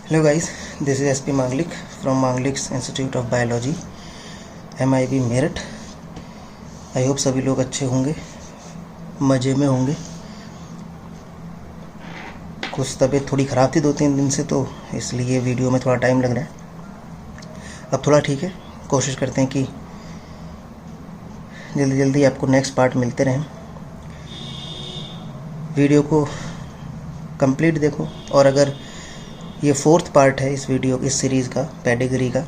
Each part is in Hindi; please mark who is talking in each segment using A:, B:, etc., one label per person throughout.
A: Hello guys, this is SP Manglik from Manglik's Institute of Biology, MIB Meerut. I hope सभी लोग अच्छे होंगे, मज़े में होंगे। कुछ तबीयत थोड़ी ख़राब थी 2-3 दिन से, तो इसलिए वीडियो में थोड़ा टाइम लग रहा है। अब थोड़ा ठीक है, कोशिश करते हैं कि जल्दी जल्दी आपको नेक्स्ट पार्ट मिलते रहें। वीडियो को कंप्लीट देखो, और अगर ये 4th पार्ट है इस वीडियो इस सीरीज़ का, पेडिग्री का।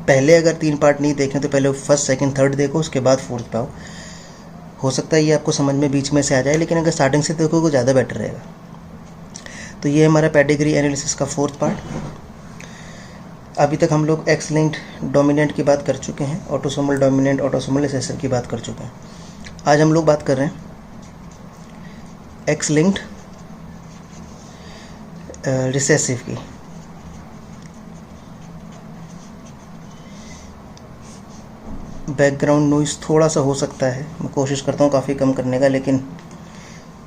A: पहले अगर 3 पार्ट नहीं देखें तो पहले 1st, 2nd, 3rd देखो, उसके बाद 4th पे आओ। हो सकता है ये आपको समझ में बीच में से आ जाए, लेकिन अगर स्टार्टिंग से देखोगे तो ज़्यादा बेटर रहेगा। तो ये हमारा पेडिग्री एनालिसिस का 4th पार्ट। अभी तक हम लोग एक्स लिंक्ड डोमिनेंट की बात कर चुके हैं, ऑटोसोमल डोमिनेंट, ऑटोसोमल रिसेसर की बात कर चुके हैं। आज हम लोग बात कर रहे हैं एक्स लिंक्ड रिसेसिव की। बैकग्राउंड नॉइज़ थोड़ा सा हो सकता है, मैं कोशिश करता हूँ काफ़ी कम करने का, लेकिन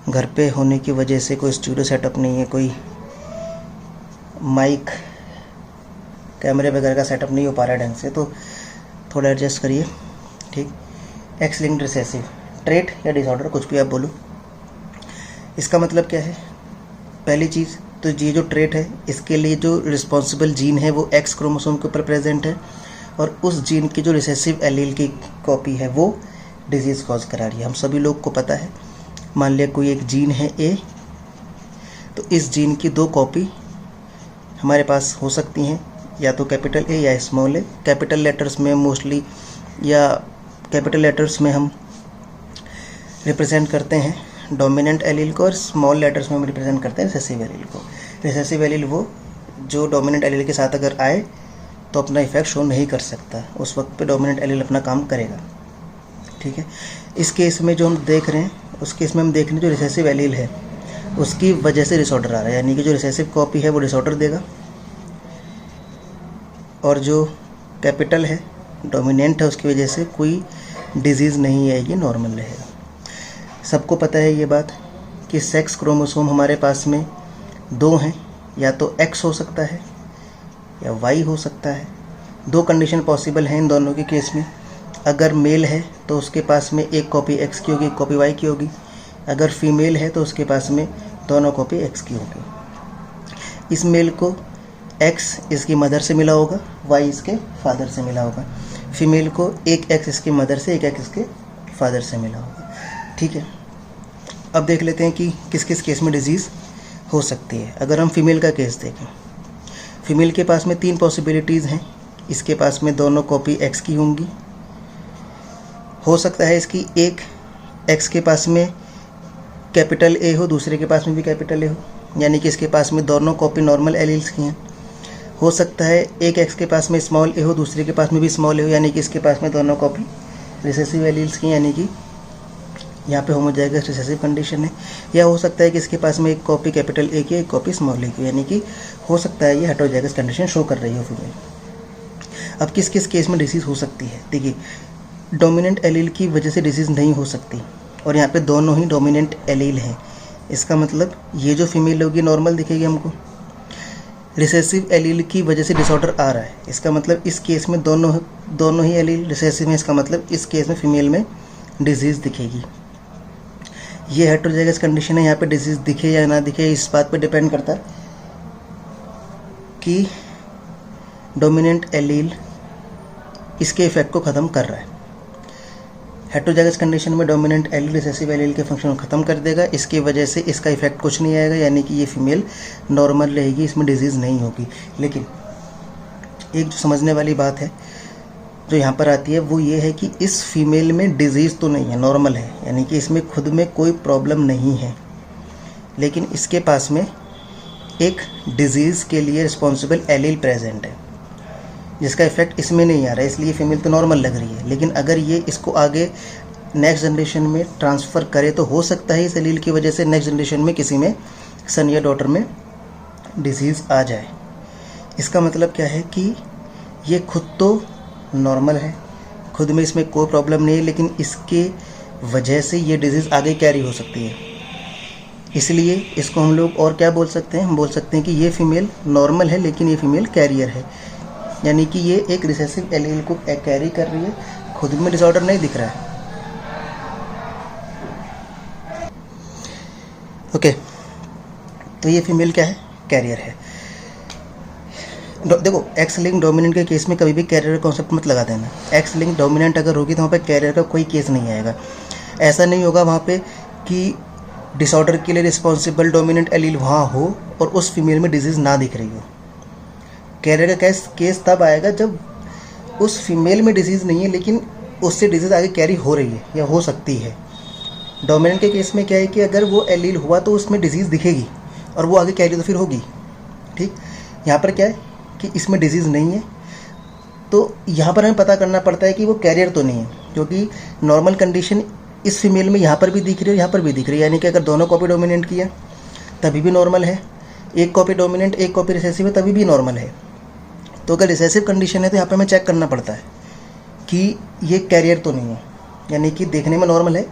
A: घर पे होने की वजह से कोई स्टूडियो सेटअप नहीं है, कोई माइक कैमरे वगैरह का सेटअप नहीं हो पा रहा है ढंग से, तो थोड़ा एडजस्ट करिए। ठीक। एक्स लिंक्ड रिसेसिव ट्रेट या डिसऑर्डर, कुछ भी आप बोलो। इसका मतलब क्या है? पहली चीज़ तो ये जो ट्रेट है, इसके लिए जो रिस्पॉन्सिबल जीन है वो एक्स क्रोमोसोम के ऊपर प्रेजेंट है, और उस जीन की जो रिसेसिव एलील की कॉपी है वो डिजीज़ कॉज करा रही है। हम सभी लोग को पता है। मान लिया कोई एक जीन है ए, तो इस जीन की 2 कॉपी हमारे पास हो सकती हैं, या तो कैपिटल ए या स्मॉल ए। कैपिटल लेटर्स में मोस्टली, या कैपिटल लेटर्स में हम रिप्रेजेंट करते हैं डोमिनेंट एलील को, और स्मॉल लेटर्स में हम रिप्रेजेंट करते हैं रिसेसिव एलील को। रिसेसिव एलील वो जो डोमिनेंट एलील के साथ अगर आए तो अपना इफेक्ट शो नहीं कर सकता, उस वक्त पे डोमिनेंट एलील अपना काम करेगा। ठीक है। इस केस में जो हम देख रहे हैं, उस केस में हम देख रहे हैं जो रिसेसिव एलील है उसकी वजह से डिसऑर्डर आ रहा है, यानी कि जो रिसेसिव कॉपी है वो डिसऑर्डर देगा, और जो कैपिटल है डोमिनेंट है उसकी वजह से कोई डिजीज़ नहीं आएगी, नॉर्मल रहेगा। सबको पता है ये बात कि सेक्स क्रोमोसोम हमारे पास में 2 हैं, या तो एक्स हो सकता है या वाई हो सकता है। 2 कंडीशन पॉसिबल हैं इन दोनों के केस में। अगर मेल है तो उसके पास में एक कॉपी एक्स की होगी, एक कॉपी वाई की होगी। अगर फीमेल है तो उसके पास में दोनों कॉपी एक्स की होगी। इस मेल को एक्स इसकी मदर से मिला होगा, वाई इसके फादर से मिला होगा। फीमेल को एक एक्स इसकी मदर से, एक एक्स इसके फादर से मिला होगा। ठीक है। अब देख लेते हैं कि किस किस केस में डिजीज़ हो सकती है। अगर हम फीमेल का केस देखें, फीमेल के पास में 3 पॉसिबिलिटीज़ हैं। इसके पास में दोनों कॉपी एक्स की होंगी। हो सकता है इसकी एक एक्स के पास में कैपिटल ए हो, दूसरे के पास में भी कैपिटल ए हो, यानी कि इसके पास में दोनों कॉपी नॉर्मल एलील्स की हैं। हो सकता है एक एक्स के पास में स्मॉल ए हो, दूसरे के पास में भी स्मॉल ए हो, यानी कि इसके पास में दोनों कॉपी रिसेसिव एलील्स की, यानी कि यहाँ पे होमोजाइगस रिसेसिव कंडीशन है। या हो सकता है कि इसके पास में एक कॉपी कैपिटल ए की, एक कॉपी स्मॉल ए की, यानी कि हो सकता है ये हेटेरोजाइगस कंडीशन शो कर रही हो फीमेल। अब किस किस केस में डिसीज़ हो सकती है? देखिए, डोमिनेंट एलील की वजह से डिसीज़ नहीं हो सकती, और यहाँ पे दोनों ही डोमिनेंट एलील हैं। इसका मतलब ये जो फीमेल होगी नॉर्मल दिखेगी हमको। रिसेसिव एलील की वजह से डिसऑर्डर आ रहा है, इसका मतलब इस केस में दोनों ही एलील रिसेसिव हैं। इसका मतलब इस केस में फीमेल में डिजीज़ दिखेगी। ये हेटेरोजाइगस कंडीशन है, यहाँ पे डिजीज़ दिखे या ना दिखे इस बात पे डिपेंड करता है कि डोमिनेंट एलील इसके इफेक्ट को ख़त्म कर रहा है। हेटेरोजाइगस कंडीशन में डोमिनेंट एलील रिसेसिव एलील के फंक्शन को ख़त्म कर देगा, इसकी वजह से इसका इफेक्ट कुछ नहीं आएगा, यानी कि ये फीमेल नॉर्मल रहेगी, इसमें डिजीज़ नहीं होगी। लेकिन एक जो समझने वाली बात है जो यहाँ पर आती है वो ये है कि इस फीमेल में डिजीज़ तो नहीं है, नॉर्मल है, यानी कि इसमें खुद में कोई प्रॉब्लम नहीं है, लेकिन इसके पास में एक डिजीज़ के लिए रिस्पॉन्सिबल एलील प्रेजेंट है जिसका इफेक्ट इसमें नहीं आ रहा है, इसलिए फीमेल तो नॉर्मल लग रही है। लेकिन अगर ये इसको आगे नेक्स्ट जनरेशन में ट्रांसफ़र करे तो हो सकता है इस एलील की वजह से नेक्स्ट जनरेशन में किसी में, सन या डॉटर में डिजीज़ आ जाए। इसका मतलब क्या है कि ये खुद तो नॉर्मल है, खुद में इसमें कोई प्रॉब्लम नहीं है, लेकिन इसके वजह से ये डिजीज़ आगे कैरी हो सकती है। इसलिए इसको हम लोग और क्या बोल सकते हैं, हम बोल सकते हैं कि ये फीमेल नॉर्मल है लेकिन ये फीमेल कैरियर है, यानी कि ये एक रिसेसिव एलील को कैरी कर रही है, खुद में डिसऑर्डर नहीं दिख रहा है। ओके, तो ये फीमेल क्या है, कैरियर है। देखो एक्स लिंक डोमिनेंट के केस में कभी भी कैरियर का कॉन्सेप्ट मत लगा देना। एक्स लिंक डोमिनेंट अगर होगी तो वहाँ पे कैरियर का कोई केस नहीं आएगा। ऐसा नहीं होगा वहाँ पे कि डिसऑर्डर के लिए रिस्पॉन्सिबल डोमिनेंट एलील वहाँ हो और उस फीमेल में डिजीज़ ना दिख रही हो। कैरियर का केस तब आएगा जब उस फीमेल में डिजीज़ नहीं है लेकिन उससे डिजीज़ आगे कैरी हो रही है या हो सकती है। डोमिनेंट के केस में क्या है कि अगर वो एलील हुआ तो उसमें डिजीज़ दिखेगी और वो आगे कैरी तो फिर होगी। ठीक, यहाँ पर क्या है कि इसमें डिजीज़ नहीं है, तो यहाँ पर हमें पता करना पड़ता है कि वो कैरियर तो नहीं है, क्योंकि नॉर्मल कंडीशन इस फीमेल में यहाँ पर भी दिख रही है, यहाँ पर भी दिख रही है, यानी कि अगर दोनों कॉपी डोमिनेंट किया तभी भी नॉर्मल है, एक कॉपी डोमिनेंट एक कॉपी रिसेसिव है तभी भी नॉर्मल है। तो अगर रिसेसिव कंडीशन है तो यहाँ पर हमें चेक करना पड़ता है कि ये कैरियर तो नहीं है, यानी कि देखने में नॉर्मल है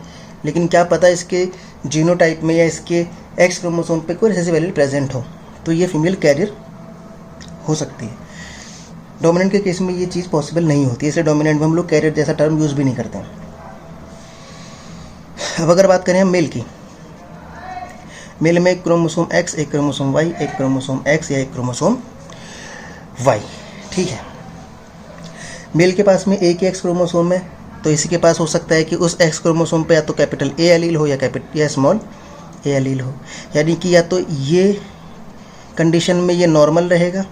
A: लेकिन क्या पता इसके जीनोटाइप में या इसके एक्स क्रोमोसोम पे कोई रिसेसिव एलील प्रेजेंट हो, तो ये फीमेल कैरियर हो सकती है। डोमिनेंट के केस में ये चीज़ पॉसिबल नहीं होती, इसलिए डोमिनेंट में हम लोग कैरियर जैसा टर्म यूज़ भी नहीं करते हैं। अब अगर बात करें हम मेल की, मेल में एक क्रोमोसोम एक्स, एक क्रोमोसोम वाई, एक क्रोमोसोम एक्स या एक क्रोमोसोम वाई। ठीक है, मेल के पास में एक ही एक्स क्रोमोसोम है, तो इसी के पास हो सकता है कि उस एक्स क्रोमोसोम पे या तो कैपिटल ए एलील हो या स्मॉल ए एलील हो, यानी कि या तो ये कंडीशन में ये नॉर्मल रहेगा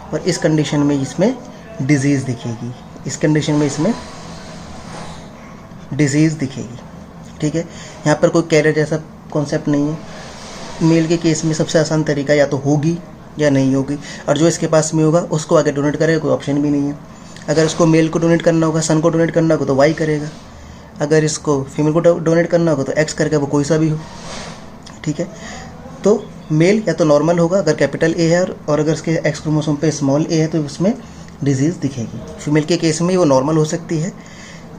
A: और इस कंडीशन में इसमें डिजीज़ दिखेगी, इस कंडीशन में इसमें डिजीज़ दिखेगी। ठीक है, यहाँ पर कोई कैरियर जैसा कॉन्सेप्ट नहीं है। मेल के केस में सबसे आसान तरीका या तो होगी या नहीं होगी, और जो इसके पास में होगा उसको आगे डोनेट करेगा, कोई ऑप्शन भी नहीं है। अगर इसको मेल को डोनेट करना होगा, सन को डोनेट करना होगा तो वाई करेगा, अगर इसको फीमेल को डोनेट करना होगा तो एक्स करेगा, वो कोई सा भी हो। ठीक है, तो मेल या तो नॉर्मल होगा अगर कैपिटल ए है, और अगर इसके एक्स क्रोमोसोम पे स्मॉल ए है तो उसमें डिजीज़ दिखेगी। फीमेल के केस में वो नॉर्मल हो सकती है,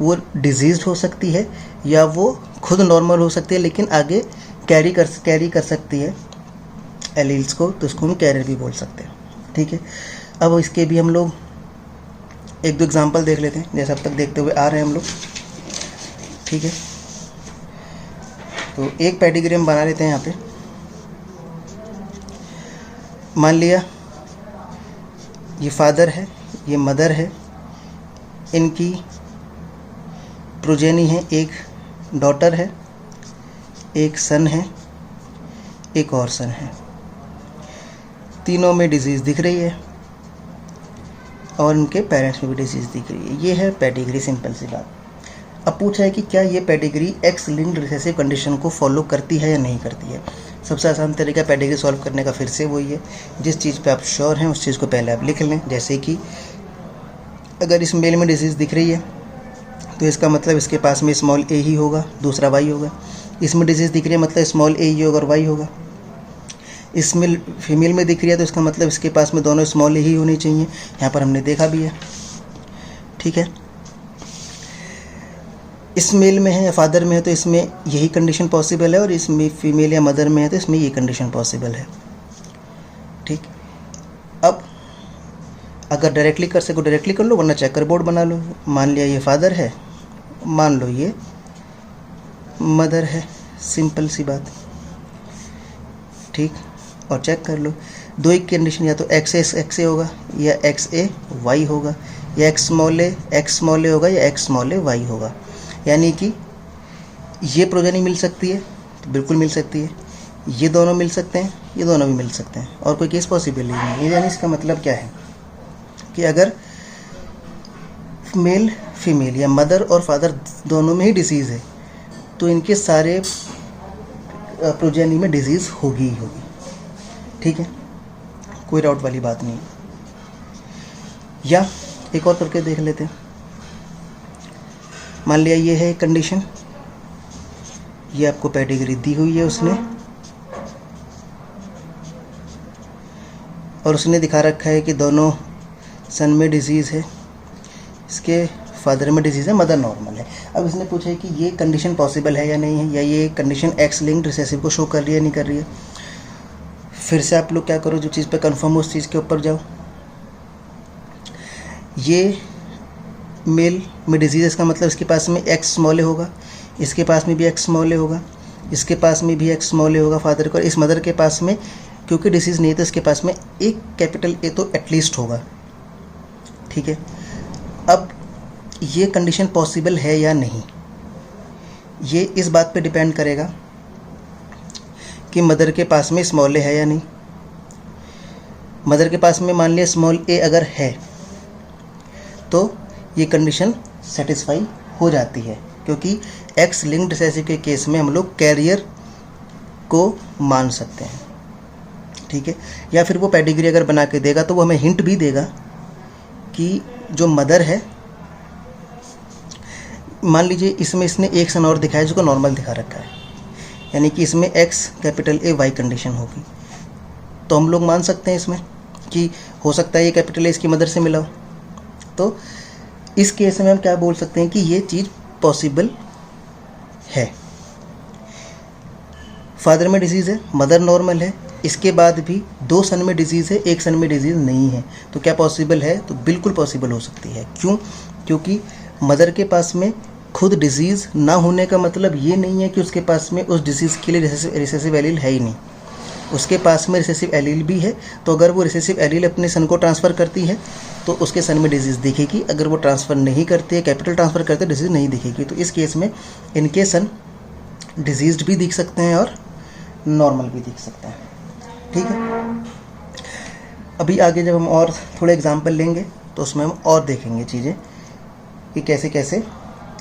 A: वो डिजीज़ हो सकती है, या वो खुद नॉर्मल हो सकती है लेकिन आगे कैरी कर सकती है एलील्स को, तो उसको हम कैरियर भी बोल सकते हैं। ठीक है, अब इसके भी हम लोग एक दो एग्जांपल देख लेते हैं, जैसे अब तक देखते हुए आ रहे हैं हम लोग। ठीक है, तो एक पेडिग्री हम बना लेते हैं यहाँ पे। मान लिया ये फादर है, ये मदर है, इनकी प्रोजेनी है, एक डॉटर है, एक सन है, एक और सन है, तीनों में डिजीज़ दिख रही है और उनके पेरेंट्स में भी डिजीज़ दिख रही है। ये है पेडिग्री, सिंपल सी बात। अब पूछा है कि क्या ये pedigree x linked recessive condition को फॉलो करती है या नहीं करती है। सबसे आसान तरीका पेडिग्री सॉल्व करने का फिर से वही है, जिस चीज़ पे आप श्योर हैं उस चीज़ को पहले आप लिख लें। जैसे कि अगर इस मेल में डिजीज़ दिख रही है तो इसका मतलब इसके पास में स्मॉल ए ही होगा, दूसरा वाई होगा। इसमें डिजीज़ दिख रही है मतलब स्मॉल ए ही होगा और वाई होगा। इसमें फीमेल में दिख रही है तो इसका मतलब इसके पास में दोनों स्मॉल ए ही होनी चाहिए, यहाँ पर हमने देखा भी है। ठीक है, इस मेल में है या फादर में है तो इसमें यही कंडीशन पॉसिबल है, और इसमें फीमेल या मदर में है तो इसमें ये कंडीशन पॉसिबल है। ठीक, अब अगर डायरेक्टली कर सको डायरेक्टली कर लो, वरना चेकर बोर्ड बना लो। मान लिया ये फादर है, मान लो ये मदर है, सिंपल सी बात। ठीक, और चेक कर लो दो एक कंडीशन, या तो एक्स ए होगा या एक्स ए वाई होगा, या एक्स स्मॉल ए होगा या एक्स स्मॉल ए वाई होगा। यानी कि ये प्रोजेनी मिल सकती है तो बिल्कुल मिल सकती है, ये दोनों मिल सकते हैं, ये दोनों भी मिल सकते हैं, और कोई केस पॉसिबल नहीं है। यानी इसका मतलब क्या है कि अगर मेल फीमेल या मदर और फादर दोनों में ही डिजीज़ है तो इनके सारे प्रोजेनी में डिजीज़ होगी ही होगी। ठीक है, कोई डाउट वाली बात नहीं। या एक और करके देख लेते हैं। मान लिया ये है कंडीशन, ये आपको पेडिग्री दी हुई है उसने, और उसने दिखा रखा है कि दोनों सन में डिजीज़ है, इसके फादर में डिजीज़ है, मदर नॉर्मल है। अब इसने पूछा है कि ये कंडीशन पॉसिबल है या नहीं है, या ये कंडीशन एक्स लिंक्ड रिसेसिव को शो कर रही है नहीं कर रही है। फिर से आप लोग क्या करो, जो चीज़ पे कंफर्म हो उस चीज़ के ऊपर जाओ। ये मेल में डिजीज़, इसका मतलब इसके पास में एक्स स्मॉल ए होगा, इसके पास में भी एक्स स्मॉल ए होगा, इसके पास में भी एक्स स्मॉल ए होगा फादर को। इस मदर के पास में क्योंकि डिसीज़ नहीं है तो इसके पास में एक कैपिटल ए तो एटलीस्ट होगा, ठीक है। अब ये कंडीशन पॉसिबल है या नहीं, ये इस बात पे डिपेंड करेगा कि मदर के पास में स्मॉल ए है या नहीं। मदर के पास में मान लिया स्मॉल ए अगर है तो ये कंडीशन सेटिस्फाई हो जाती है, क्योंकि एक्स लिंक्ड रिसेसिव के केस में हम लोग कैरियर को मान सकते हैं, ठीक है। या फिर वो पेडिग्री अगर बना के देगा तो वो हमें हिंट भी देगा कि जो मदर है, मान लीजिए इसमें इसने एक सन और दिखाया जिसको नॉर्मल दिखा रखा है, यानी कि इसमें X capital A Y condition होगी, तो हम लोग मान सकते हैं इसमें कि हो सकता है ये कैपिटल ए इसकी मदर से मिला हो। तो इस केस में हम क्या बोल सकते हैं कि ये चीज़ पॉसिबल है। फादर में डिजीज़ है, मदर नॉर्मल है, इसके बाद भी 2 सन में डिजीज़ है, 1 सन में डिजीज़ नहीं है, तो क्या पॉसिबल है? तो बिल्कुल पॉसिबल हो सकती है। क्यों? क्योंकि मदर के पास में खुद डिजीज़ ना होने का मतलब ये नहीं है कि उसके पास में उस डिजीज़ के लिए रिसेसिव एलील है ही नहीं, उसके पास में रिसेसिव एलील भी है। तो अगर वो रिसेसिव एलील अपने सन को ट्रांसफ़र करती है तो उसके सन में डिजीज़ दिखेगी, अगर वो ट्रांसफ़र नहीं करती है, कैपिटल ट्रांसफ़र करते हैं, डिजीज़ नहीं दिखेगी। तो इस केस में इनके सन डिजीज़्ड भी दिख सकते हैं और नॉर्मल भी दिख सकते हैं, ठीक है। अभी आगे जब हम और थोड़े एग्जाम्पल लेंगे तो उसमें हम और देखेंगे चीज़ें कि कैसे कैसे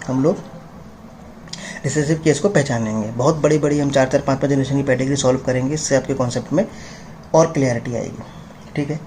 A: हम लोग रिसेसिव केस को पहचानेंगे। बहुत बड़ी बड़ी हम 4-4, 5-5 जनरेशन की पेडिग्री सॉल्व करेंगे, इससे आपके कॉन्सेप्ट में और क्लियरिटी आएगी, ठीक है।